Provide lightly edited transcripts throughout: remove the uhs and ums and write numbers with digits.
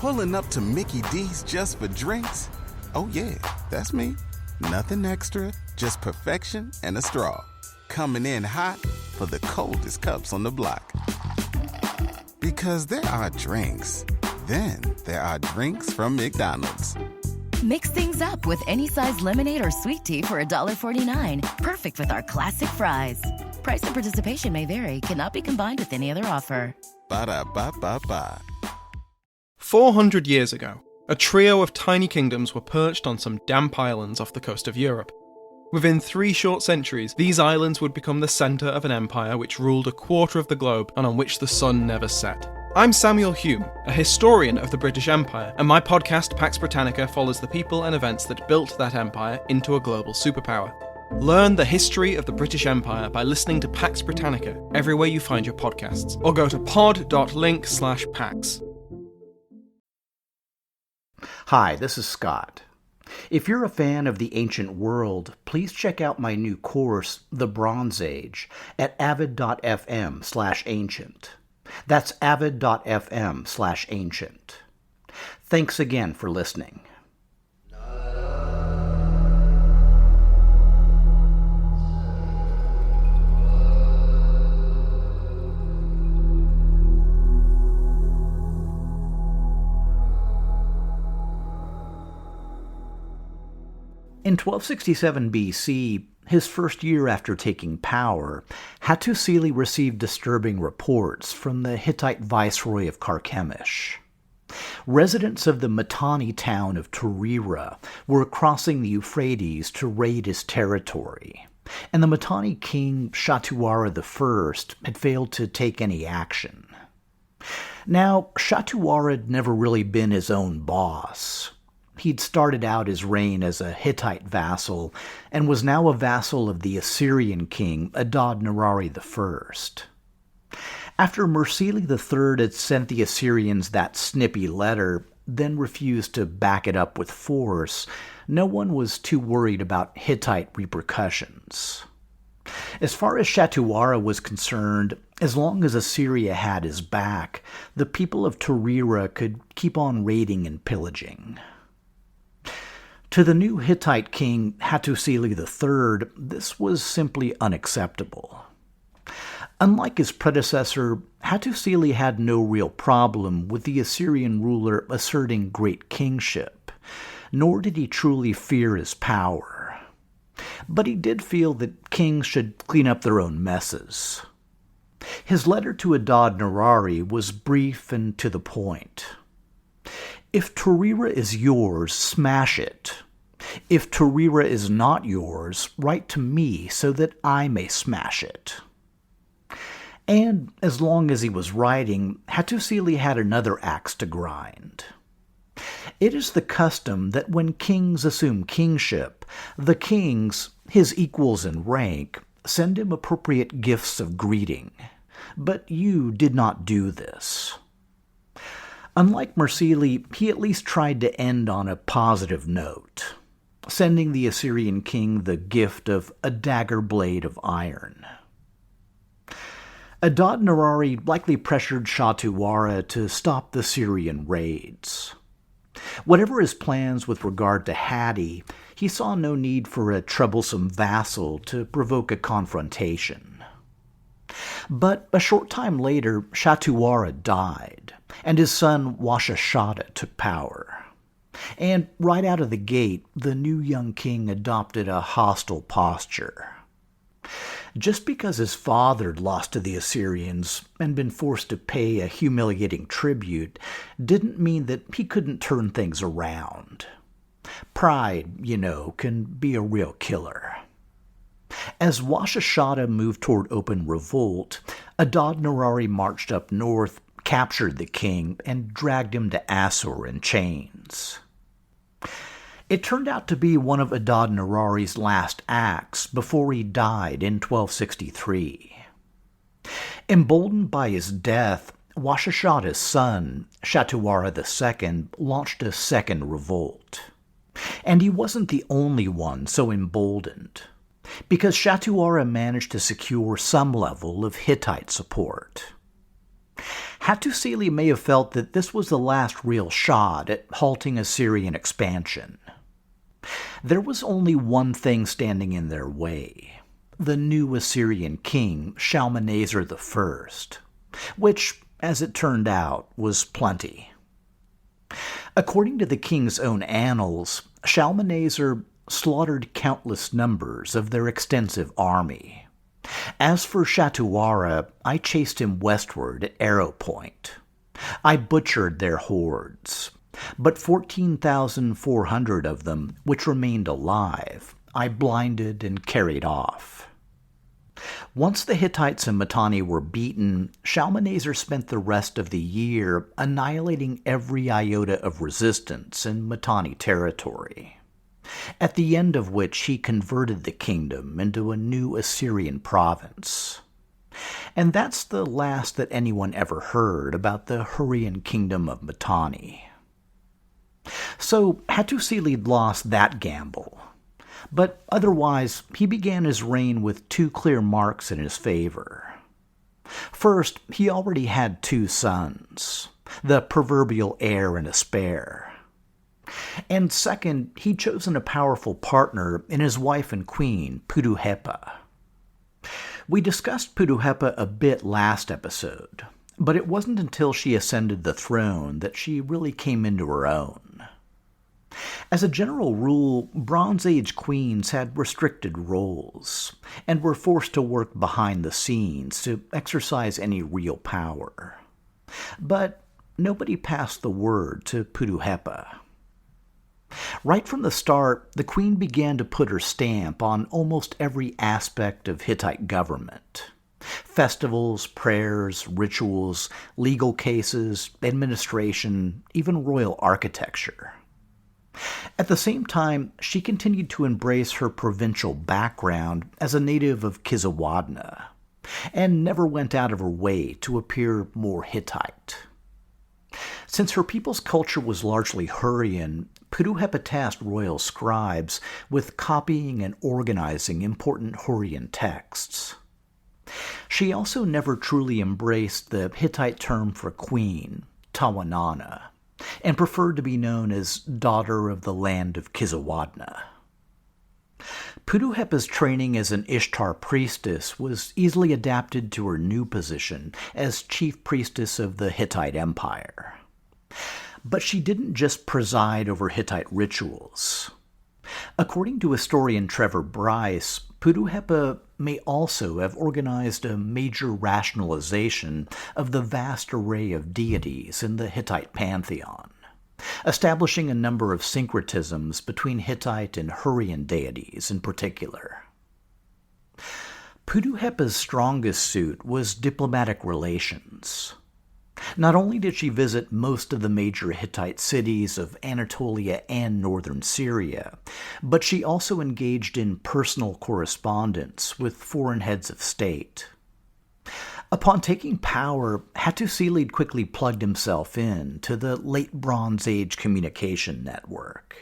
Pulling up to Mickey D's just for drinks? Oh yeah, that's me. Nothing extra, just perfection and a straw. Coming in hot for the coldest cups on the block. Because there are drinks. Then there are drinks from McDonald's. Mix things up with any size lemonade or sweet tea for $1.49. Perfect with our classic fries. Price and participation may vary. Cannot be combined with any other offer. Ba-da-ba-ba-ba. 400 years ago, a trio of tiny kingdoms were perched on some damp islands off the coast of Europe. Within 3 short centuries, these islands would become the centre of an empire which ruled a quarter of the globe and on which the sun never set. I'm Samuel Hume, a historian of the British Empire, and my podcast Pax Britannica follows the people and events that built that empire into a global superpower. Learn the history of the British Empire by listening to Pax Britannica everywhere you find your podcasts, or go to pod.link/pax. Hi, this is Scott. If you're a fan of the ancient world, please check out my new course, The Bronze Age, at avid.fm/ancient. That's avid.fm/ancient. Thanks again for listening. In 1267 BC, his first year after taking power, Hattusili received disturbing reports from the Hittite viceroy of Carchemish. Residents of the Mitanni town of Tudhaliya were crossing the Euphrates to raid his territory, and the Mitanni king Hattusili I had failed to take any action. Now, Hattusili had never really been his own boss. He'd started out his reign as a Hittite vassal and was now a vassal of the Assyrian king Adad-nirari I. After Ramesses III had sent the Assyrians that snippy letter, then refused to back it up with force, no one was too worried about Hittite repercussions. As far as Hattusili was concerned, as long as Assyria had his back, the people of Tudhaliya could keep on raiding and pillaging. To the new Hittite king Hattusili III, this was simply unacceptable. Unlike his predecessor, Hattusili had no real problem with the Assyrian ruler asserting great kingship, nor did he truly fear his power. But he did feel that kings should clean up their own messes. His letter to Adad-nirari was brief and to the point. If Tudhaliya is yours, smash it. If Tudhaliya is not yours, write to me so that I may smash it. And as long as he was writing, Hattusili had another axe to grind. It is the custom that when kings assume kingship, the kings, his equals in rank, send him appropriate gifts of greeting. But you did not do this. Unlike Ramesses, he at least tried to end on a positive note, sending the Assyrian king the gift of a dagger blade of iron. Adad-nirari likely pressured Hattusili to stop the Syrian raids. Whatever his plans with regard to Hatti, he saw no need for a troublesome vassal to provoke a confrontation. But a short time later, Hattusili died, and his son Washashata took power. And right out of the gate, the new young king adopted a hostile posture. Just because his father had lost to the Assyrians and been forced to pay a humiliating tribute didn't mean that he couldn't turn things around. Pride, can be a real killer. As Washashata moved toward open revolt, Adad-nirari marched up north, captured the king, and dragged him to Assur in chains. It turned out to be one of Adad-nirari's last acts before he died in 1263. Emboldened by his death, Washashata's son, Hattusili II, launched a second revolt. And he wasn't the only one so emboldened, because Hattusili managed to secure some level of Hittite support. Hattusili may have felt that this was the last real shot at halting Assyrian expansion. There was only one thing standing in their way: the new Assyrian king, Shalmaneser I, which, as it turned out, was plenty. According to the king's own annals, Shalmaneser slaughtered countless numbers of their extensive army. As for Shattuara, I chased him westward at arrow point. I butchered their hordes, but 14,400 of them, which remained alive, I blinded and carried off. Once the Hittites and Mitanni were beaten, Shalmaneser spent the rest of the year annihilating every iota of resistance in Mitanni territory, at the end of which he converted the kingdom into a new Assyrian province. And that's the last that anyone ever heard about the Hurrian kingdom of Mitanni. So Hattusili lost that gamble. But otherwise, he began his reign with two clear marks in his favor. First, he already had two sons, the proverbial heir and a spare. And second, he'd chosen a powerful partner in his wife and queen, Tudhaliya. We discussed Tudhaliya a bit last episode, but it wasn't until she ascended the throne that she really came into her own. As a general rule, Bronze Age queens had restricted roles, and were forced to work behind the scenes to exercise any real power. But nobody passed the word to Tudhaliya. Right from the start, the queen began to put her stamp on almost every aspect of Hittite government. Festivals, prayers, rituals, legal cases, administration, even royal architecture. At the same time, she continued to embrace her provincial background as a native of Kizawadna, and never went out of her way to appear more Hittite. Since her people's culture was largely Hurrian, Tudhaliya tasked royal scribes with copying and organizing important Hurrian texts. She also never truly embraced the Hittite term for queen, Tawanana, and preferred to be known as daughter of the land of Kizawadna. Tudhaliya's training as an Ishtar priestess was easily adapted to her new position as chief priestess of the Hittite Empire. But she didn't just preside over Hittite rituals. According to historian Trevor Bryce, Tudhaliya may also have organized a major rationalization of the vast array of deities in the Hittite pantheon, establishing a number of syncretisms between Hittite and Hurrian deities in particular. Tudhaliya's strongest suit was diplomatic relations. Not only did she visit most of the major Hittite cities of Anatolia and northern Syria, but she also engaged in personal correspondence with foreign heads of state. Upon taking power, Hattusili quickly plugged himself in to the late Bronze Age communication network.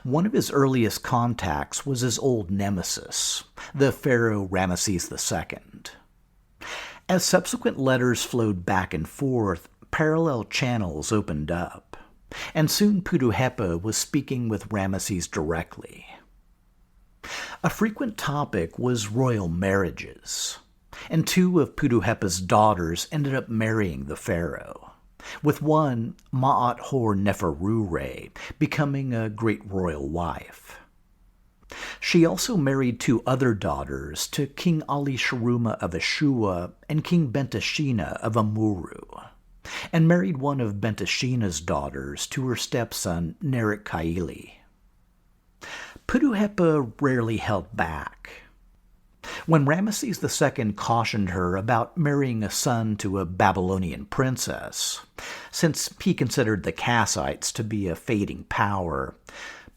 One of his earliest contacts was his old nemesis, the pharaoh Ramesses II. As subsequent letters flowed back and forth, parallel channels opened up, and soon Tudhaliya was speaking with Ramesses directly. A frequent topic was royal marriages, and two of Tudhaliya's daughters ended up marrying the pharaoh, with one, Ma'at-hor-Neferure, becoming a great royal wife. She also married two other daughters to King Ali Sharuma of Ashua and King Bentashina of Amuru, and married one of Bentashina's daughters to her stepson Nerik-Kaili. Tudhaliya rarely held back. When Ramesses II cautioned her about marrying a son to a Babylonian princess, since he considered the Kassites to be a fading power,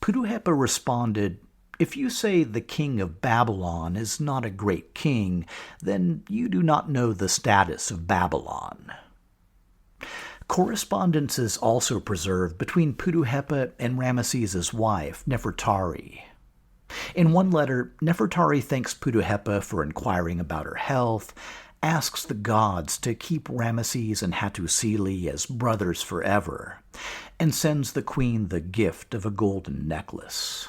Tudhaliya responded, "If you say the king of Babylon is not a great king, then you do not know the status of Babylon." Correspondence is also preserved between Tudhaliya and Ramesses' wife, Nefertari. In one letter, Nefertari thanks Tudhaliya for inquiring about her health, asks the gods to keep Ramesses and Hattusili as brothers forever, and sends the queen the gift of a golden necklace.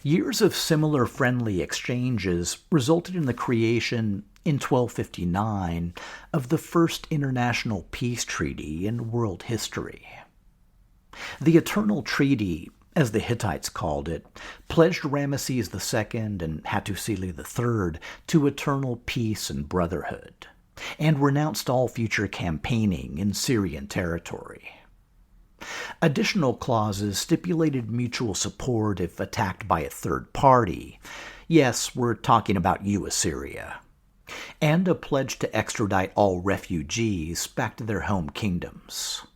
Years of similar friendly exchanges resulted in the creation, in 1259, of the first international peace treaty in world history. The Eternal Treaty, as the Hittites called it, pledged Ramesses II and Hattusili III to eternal peace and brotherhood, and renounced all future campaigning in Syrian territory. Additional clauses stipulated mutual support if attacked by a third party. Yes, we're talking about you, Assyria. And a pledge to extradite all refugees back to their home kingdoms.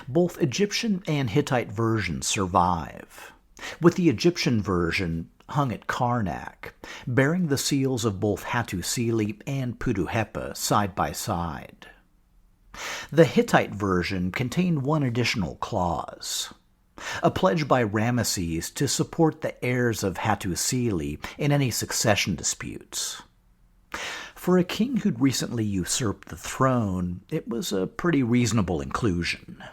Both Egyptian and Hittite versions survive, with the Egyptian version hung at Karnak, bearing the seals of both Hattusili and Putuhepa side by side. The Hittite version contained one additional clause, a pledge by Ramesses to support the heirs of Hattusili in any succession disputes. For a king who'd recently usurped the throne, it was a pretty reasonable inclusion.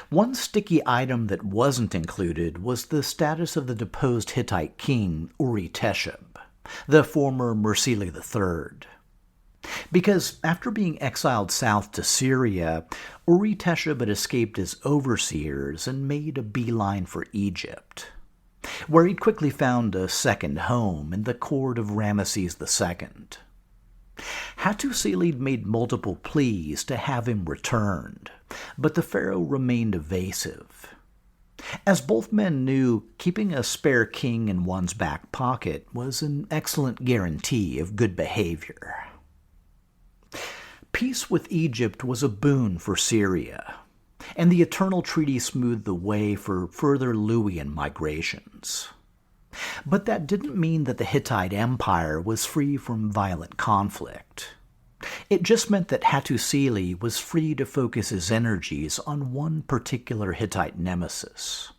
One sticky item that wasn't included was the status of the deposed Hittite king Uri-Teshub, the former Mursili III. Because after being exiled south to Syria, Uri-Teshub had escaped his overseers and made a beeline for Egypt, where he'd quickly found a second home in the court of Ramesses II. Hattusili made multiple pleas to have him returned, but the pharaoh remained evasive. As both men knew, keeping a spare king in one's back pocket was an excellent guarantee of good behavior. Peace with Egypt was a boon for Syria, and the Eternal Treaty smoothed the way for further Luwian migrations. But that didn't mean that the Hittite Empire was free from violent conflict. It just meant that Hattusili was free to focus his energies on one particular Hittite nemesis,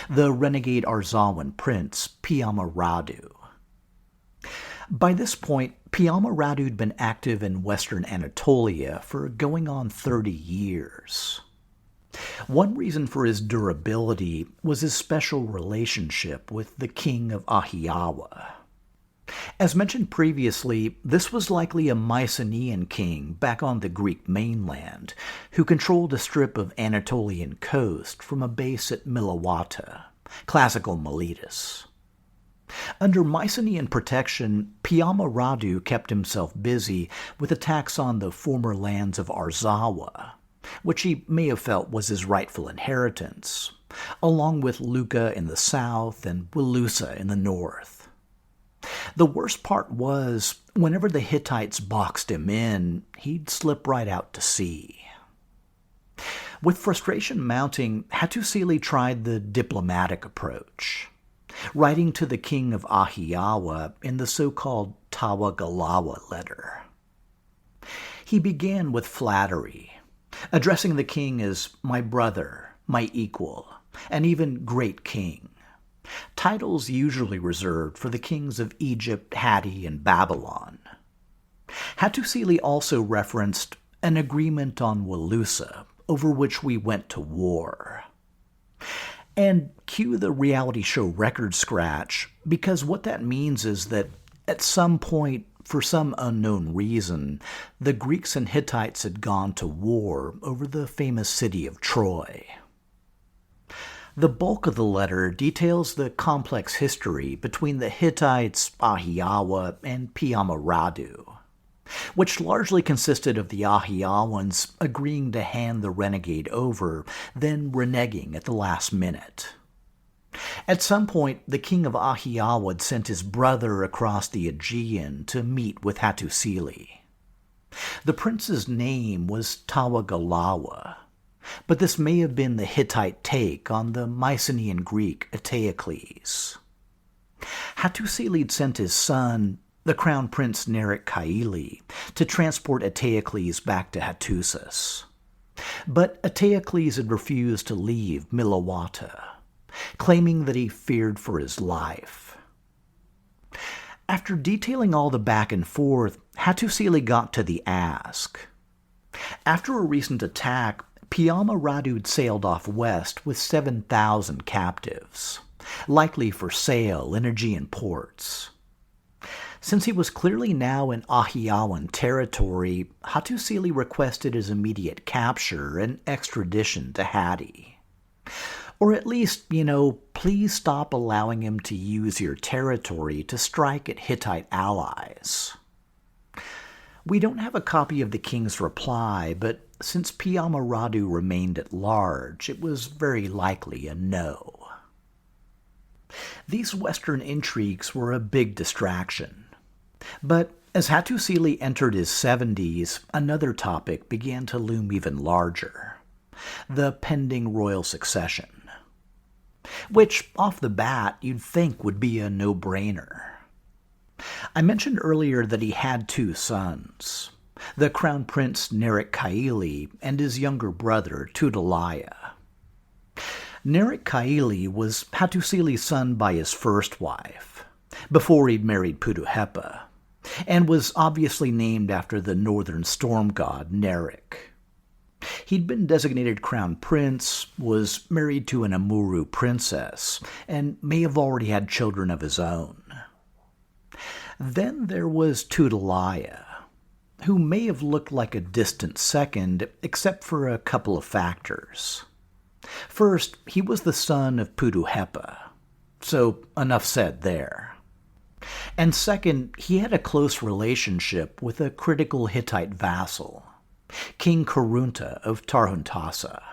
the renegade Arzawan prince Piyamaradu. By this point, Piyamaradu had been active in western Anatolia for going on 30 years. One reason for his durability was his special relationship with the king of Ahhiyawa. As mentioned previously, this was likely a Mycenaean king back on the Greek mainland, who controlled a strip of Anatolian coast from a base at Milawata, classical Miletus. Under Mycenaean protection, Piyamaradu kept himself busy with attacks on the former lands of Arzawa, which he may have felt was his rightful inheritance, along with Lucca in the south and Wilusa in the north. The worst part was, whenever the Hittites boxed him in, he'd slip right out to sea. With frustration mounting, Hattusili tried the diplomatic approach, writing to the king of Ahhiyawa in the so-called Tawagalawa letter. He began with flattery, addressing the king as my brother, my equal, and even great king, titles usually reserved for the kings of Egypt, Hatti, and Babylon. Hattusili also referenced an agreement on Wilusa, over which we went to war. And cue the reality show record scratch, because what that means is that at some point, for some unknown reason, the Greeks and Hittites had gone to war over the famous city of Troy. The bulk of the letter details the complex history between the Hittites, Ahhiyawa, and Piyamaradu, which largely consisted of the Ahhiyawans agreeing to hand the renegade over, then reneging at the last minute. At some point, the king of Ahhiyawa sent his brother across the Aegean to meet with Hattusili. The prince's name was Tawagalawa, but this may have been the Hittite take on the Mycenaean Greek Eteocles. Hattusili sent his son, the crown prince Nerik-Kaili, to transport Eteocles back to Hattusis. But Eteocles had refused to leave Milawata, claiming that he feared for his life. After detailing all the back and forth, Hattusili got to the ask. After a recent attack, Piama-Radud sailed off west with 7,000 captives, likely for sale in Aegean ports. Since he was clearly now in Ahhiyawan territory, Hattusili requested his immediate capture and extradition to Hatti. Or at least, please stop allowing him to use your territory to strike at Hittite allies. We don't have a copy of the king's reply, but since Piama-Radu remained at large, it was very likely a no. These western intrigues were a big distraction. But as Hattusili entered his 70s, another topic began to loom even larger: the pending royal succession. Which, off the bat, you'd think would be a no-brainer. I mentioned earlier that he had two sons, the Crown Prince Nerik-Kaili and his younger brother Tudhaliya. Nerik-Kaili was Hattusili's son by his first wife, before he'd married Puduhepa, and was obviously named after the northern storm god Nerik. He'd been designated crown prince, was married to an Amuru princess, and may have already had children of his own. Then there was Tudhaliya, who may have looked like a distant second, except for a couple of factors. First, he was the son of Puduhepa, so enough said there. And second, he had a close relationship with a critical Hittite vassal, King Karunta of Tarhuntassa.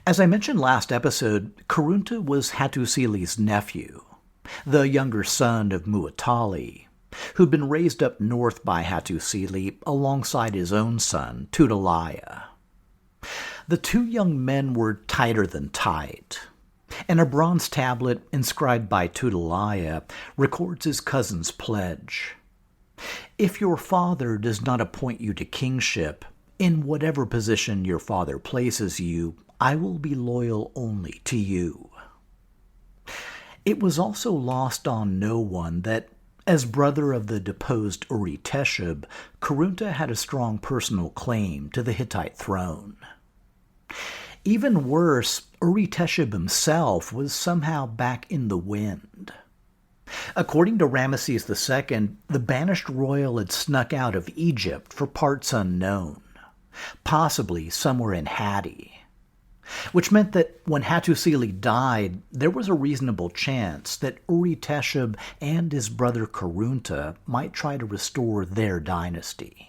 As I mentioned last episode, Karunta was Hattusili's nephew, the younger son of Muwatalli, who'd been raised up north by Hattusili alongside his own son, Tudhaliya. The two young men were tighter than tight, and a bronze tablet inscribed by Tudhaliya records his cousin's pledge. If your father does not appoint you to kingship, in whatever position your father places you, I will be loyal only to you. It was also lost on no one that, as brother of the deposed Uri-Teshub, Karunta had a strong personal claim to the Hittite throne. Even worse, Uri-Teshub himself was somehow back in the wind. According to Ramesses II, the banished royal had snuck out of Egypt for parts unknown, possibly somewhere in Hatti, which meant that when Hattusili died, there was a reasonable chance that Uri-Teshub and his brother Karunta might try to restore their dynasty.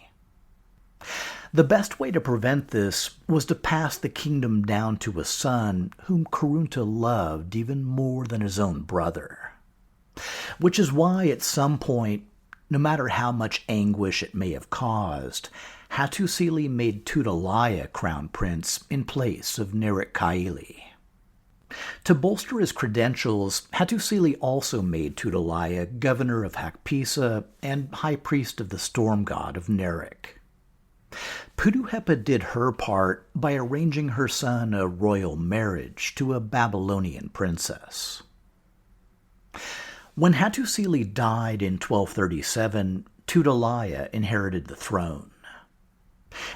The best way to prevent this was to pass the kingdom down to a son whom Karunta loved even more than his own brother. Which is why at some point, no matter how much anguish it may have caused, Hattusili made Tudhaliya crown prince in place of Nerik-Kaili. To bolster his credentials, Hattusili also made Tudhaliya governor of Hakpisa and high priest of the storm god of Nerik. Puduhepa did her part by arranging her son a royal marriage to a Babylonian princess. When Hattusili died in 1237, Tudhaliya inherited the throne.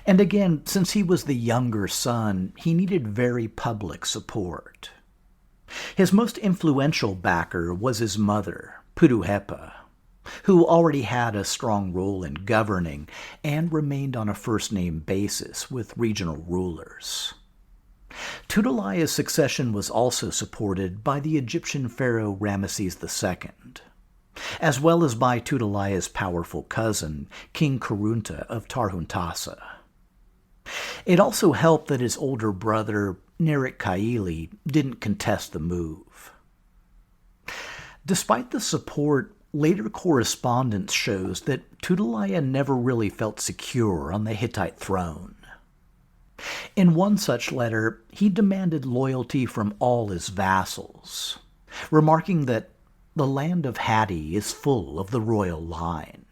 And again, since he was the younger son, he needed very public support. His most influential backer was his mother, Puduhepa, who already had a strong role in governing and remained on a first-name basis with regional rulers. Tudhaliya's succession was also supported by the Egyptian pharaoh Ramesses II, as well as by Tudhaliya's powerful cousin, King Karunta of Tarhuntassa. It also helped that his older brother, Nerik-Kaili, didn't contest the move. Despite the support, later correspondence shows that Tudhaliya never really felt secure on the Hittite throne. In one such letter, he demanded loyalty from all his vassals, remarking that the land of Hatti is full of the royal line.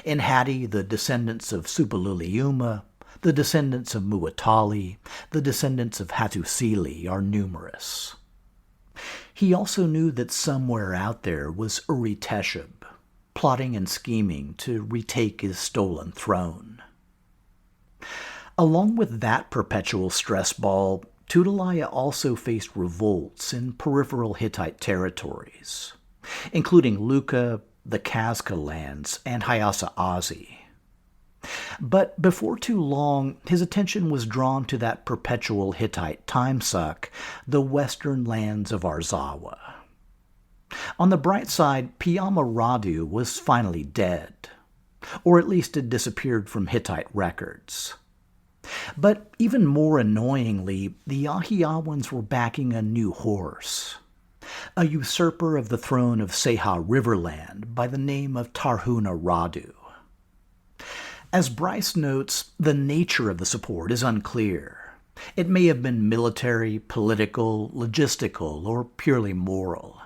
In Hatti, the descendants of Suppiluliuma, the descendants of Muwatalli, the descendants of Hattusili are numerous. He also knew that somewhere out there was Uri-Teshub, plotting and scheming to retake his stolen throne. Along with that perpetual stress ball, Tudhaliya also faced revolts in peripheral Hittite territories, including Lucca, the Kazka lands, and Hyasa-Azi. But before too long, his attention was drawn to that perpetual Hittite timesuck, the western lands of Arzawa. On the bright side, Piyama-Radu was finally dead, or at least had disappeared from Hittite records. But even more annoyingly, the Ahhiyawans were backing a new horse, a usurper of the throne of Seha Riverland by the name of Tarhuna-Radu. As Bryce notes, the nature of the support is unclear. It may have been military, political, logistical, or purely moral.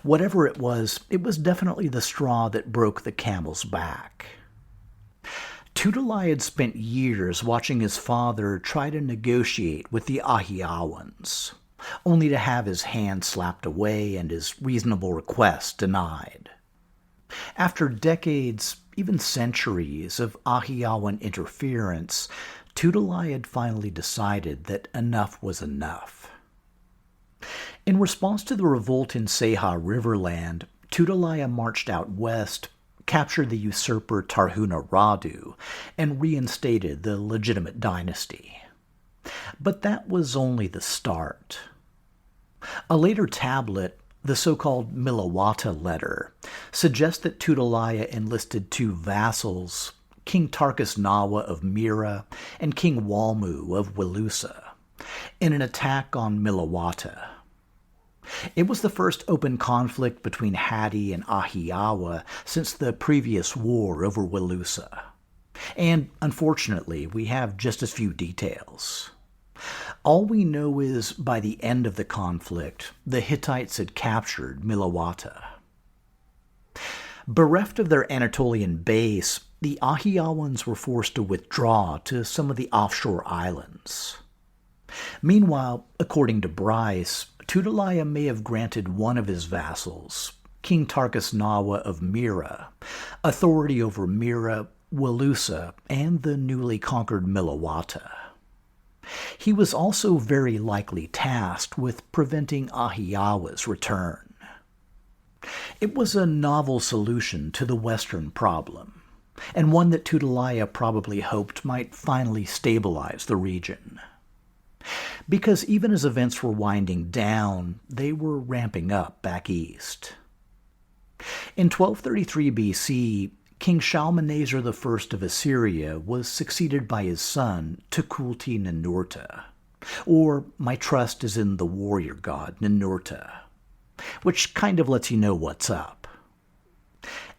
Whatever it was definitely the straw that broke the camel's back. Tudhaliya had spent years watching his father try to negotiate with the Ahhiyawans, only to have his hand slapped away and his reasonable requests denied. After decades, even centuries, of Ahhiyawan interference, Tudhaliya had finally decided that enough was enough. In response to the revolt in Seha Riverland, Tudhaliya marched out west, captured the usurper Tarhuna-Radu, and reinstated the legitimate dynasty. But that was only the start. A later tablet, the so-called Milawata letter, suggests that Tudhaliya enlisted two vassals, King Tarkas Nawa of Mira and King Walmu of Wilusa, in an attack on Milawata. It was the first open conflict between Hatti and Ahhiyawa since the previous war over Wilusa. And, unfortunately, we have just as few details. All we know is, by the end of the conflict, the Hittites had captured Milawata. Bereft of their Anatolian base, the Ahhiyawans were forced to withdraw to some of the offshore islands. Meanwhile, according to Bryce, Tudhaliya may have granted one of his vassals, King Tarkas Nawa of Mira, authority over Mira, Wilusa, and the newly conquered Milawata. He was also very likely tasked with preventing Ahhiyawa's return. It was a novel solution to the Western problem, and one that Tudhaliya probably hoped might finally stabilize the region. Because even as events were winding down, they were ramping up back east. In 1233 BC, King Shalmaneser I of Assyria was succeeded by his son, Tukulti-Ninurta, or my trust is in the warrior god Ninurta, which kind of lets you know what's up.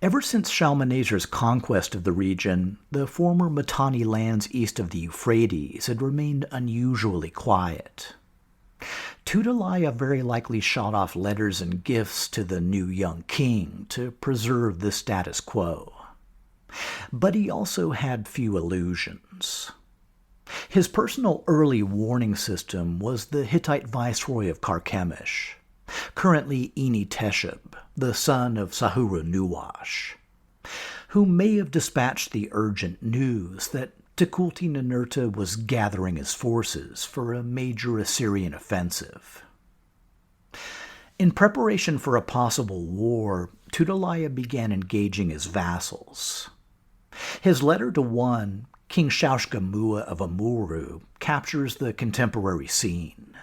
Ever since Shalmaneser's conquest of the region, the former Mitanni lands east of the Euphrates had remained unusually quiet. Tudhaliya very likely shot off letters and gifts to the new young king to preserve the status quo. But he also had few illusions. His personal early warning system was the Hittite viceroy of Carchemish, currently Enitesheb, the son of Sahuru-Nuwash, who may have dispatched the urgent news that Tukulti-Ninurta was gathering his forces for a major Assyrian offensive. In preparation for a possible war, Tudhaliya began engaging his vassals. His letter to one, King Shaushka-Mua of Amurru, captures the contemporary scene.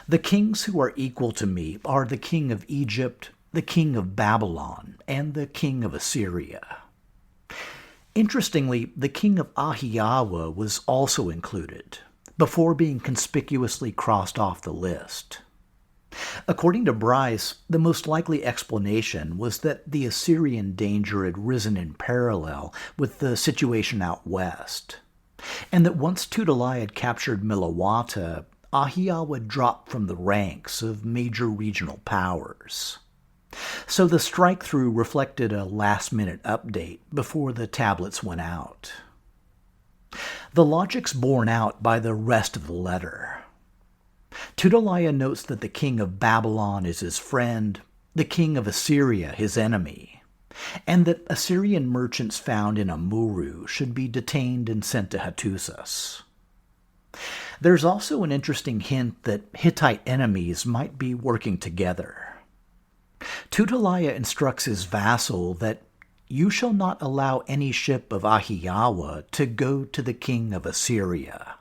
The kings who are equal to me are the king of Egypt, the king of Babylon, and the king of Assyria. Interestingly, the king of Ahhiyawa was also included, before being conspicuously crossed off the list. According to Bryce, the most likely explanation was that the Assyrian danger had risen in parallel with the situation out west, and that once Tudhaliya had captured Milawata, Ahhiyawa dropped from the ranks of major regional powers. So the strike-through reflected a last-minute update before the tablets went out. The logic's borne out by the rest of the letter. Tudhaliya notes that the king of Babylon is his friend, the king of Assyria his enemy, and that Assyrian merchants found in Amurru should be detained and sent to Hattusili. There's also an interesting hint that Hittite enemies might be working together. Tudhaliya instructs his vassal that you shall not allow any ship of Ahhiyawa to go to the king of Assyria.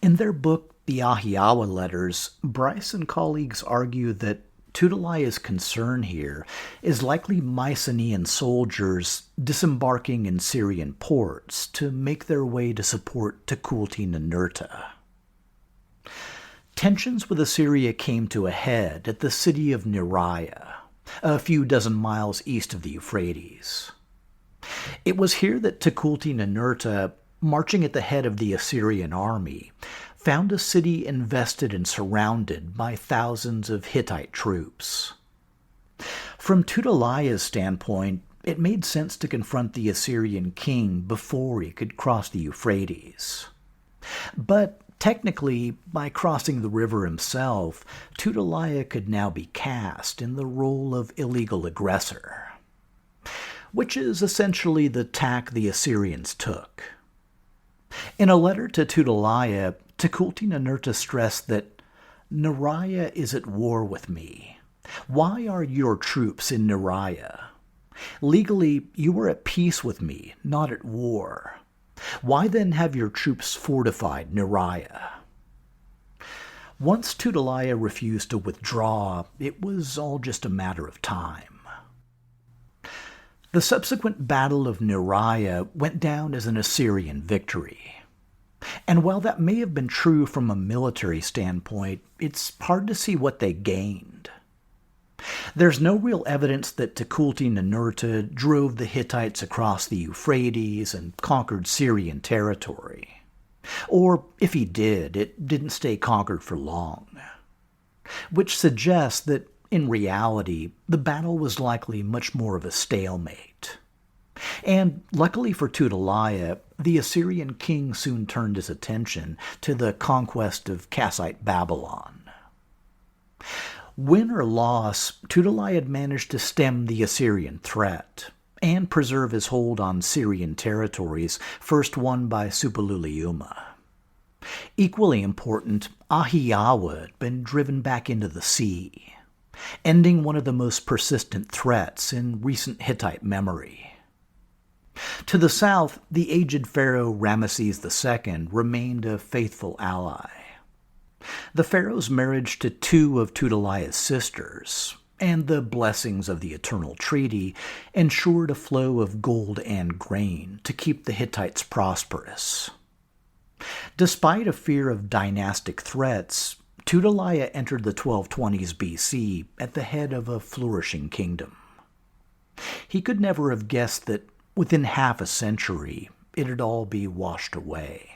In their book, The Ahhiyawa Letters, Bryce and colleagues argue that Tudhaliya's concern here is likely Mycenaean soldiers disembarking in Syrian ports to make their way to support Tukulti-Ninurta. Tensions with Assyria came to a head at the city of Neriah, a few dozen miles east of the Euphrates. It was here that Tukulti-Ninurta, marching at the head of the Assyrian army, found a city invested and surrounded by thousands of Hittite troops. From Tudhaliya's standpoint, it made sense to confront the Assyrian king before he could cross the Euphrates. But technically, by crossing the river himself, Tudhaliya could now be cast in the role of illegal aggressor, which is essentially the tack the Assyrians took. In a letter to Tudhaliya, Tukulti-Ninurta stressed that Neriah is at war with me. Why are your troops in Neriah? Legally, you are at peace with me, not at war. Why then have your troops fortified Neriah? Once Tudhaliya refused to withdraw, it was all just a matter of time. The subsequent Battle of Neriah went down as an Assyrian victory. And while that may have been true from a military standpoint, it's hard to see what they gained. There's no real evidence that Tukulti-Ninurta drove the Hittites across the Euphrates and conquered Syrian territory. Or, if he did, it didn't stay conquered for long. Which suggests that, in reality, the battle was likely much more of a stalemate. And, luckily for Tudhaliya, the Assyrian king soon turned his attention to the conquest of Kassite Babylon. Win or loss, Tudhaliya had managed to stem the Assyrian threat and preserve his hold on Syrian territories first won by Suppiluliuma. Equally important, Ahhiyawa had been driven back into the sea, ending one of the most persistent threats in recent Hittite memory. To the south, the aged pharaoh Ramesses II remained a faithful ally. The pharaoh's marriage to two of Tudhaliya's sisters, and the blessings of the Eternal Treaty, ensured a flow of gold and grain to keep the Hittites prosperous. Despite a fear of dynastic threats, Tudhaliya entered the 1220s BC at the head of a flourishing kingdom. He could never have guessed that within half a century it'd all be washed away.